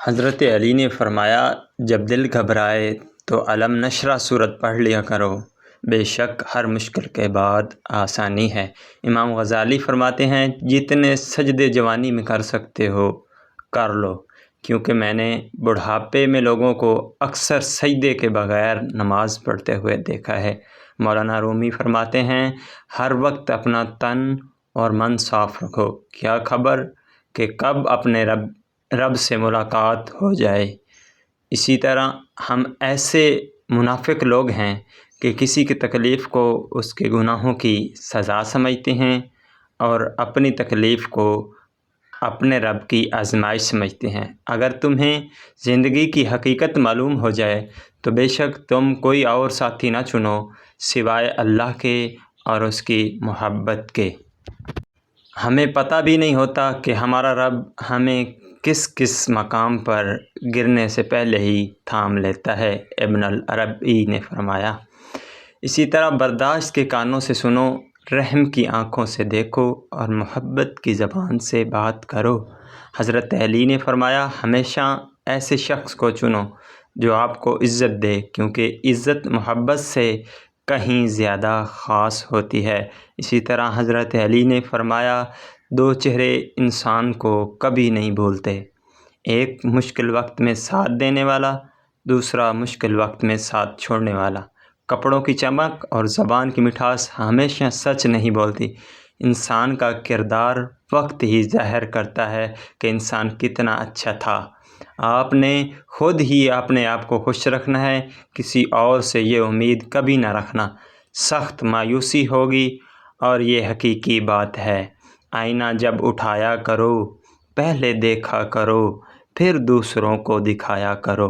حضرت علی نے فرمایا، جب دل گھبرائے تو علم نشرہ سورت پڑھ لیا کرو، بے شک ہر مشکل کے بعد آسانی ہے۔ امام غزالی فرماتے ہیں، جتنے سجدے جوانی میں کر سکتے ہو کر لو، کیونکہ میں نے بڑھاپے میں لوگوں کو اکثر سجدے کے بغیر نماز پڑھتے ہوئے دیکھا ہے۔ مولانا رومی فرماتے ہیں، ہر وقت اپنا تن اور من صاف رکھو، کیا خبر کہ کب اپنے رب سے ملاقات ہو جائے۔ اسی طرح ہم ایسے منافق لوگ ہیں کہ کسی کی تکلیف کو اس کے گناہوں کی سزا سمجھتے ہیں اور اپنی تکلیف کو اپنے رب کی آزمائش سمجھتے ہیں۔ اگر تمہیں زندگی کی حقیقت معلوم ہو جائے تو بے شک تم کوئی اور ساتھی نہ چنو سوائے اللہ کے اور اس کی محبت کے۔ ہمیں پتہ بھی نہیں ہوتا کہ ہمارا رب ہمیں کس کس مقام پر گرنے سے پہلے ہی تھام لیتا ہے، ابن العربی نے فرمایا۔ اسی طرح برداشت کے کانوں سے سنو، رحم کی آنکھوں سے دیکھو اور محبت کی زبان سے بات کرو۔ حضرت علی نے فرمایا، ہمیشہ ایسے شخص کو چنو جو آپ کو عزت دے، کیونکہ عزت محبت سے کہیں زیادہ خاص ہوتی ہے۔ اسی طرح حضرت علی نے فرمایا، دو چہرے انسان کو کبھی نہیں بھولتے، ایک مشکل وقت میں ساتھ دینے والا، دوسرا مشکل وقت میں ساتھ چھوڑنے والا۔ کپڑوں کی چمک اور زبان کی مٹھاس ہمیشہ سچ نہیں بولتی۔ انسان کا کردار وقت ہی ظاہر کرتا ہے کہ انسان کتنا اچھا تھا۔ آپ نے خود ہی اپنے آپ کو خوش رکھنا ہے، کسی اور سے یہ امید کبھی نہ رکھنا، سخت مایوسی ہوگی اور یہ حقیقی بات ہے۔ آئینہ جب اٹھایا کرو، پہلے دیکھا کرو، پھر دوسروں کو دکھایا کرو۔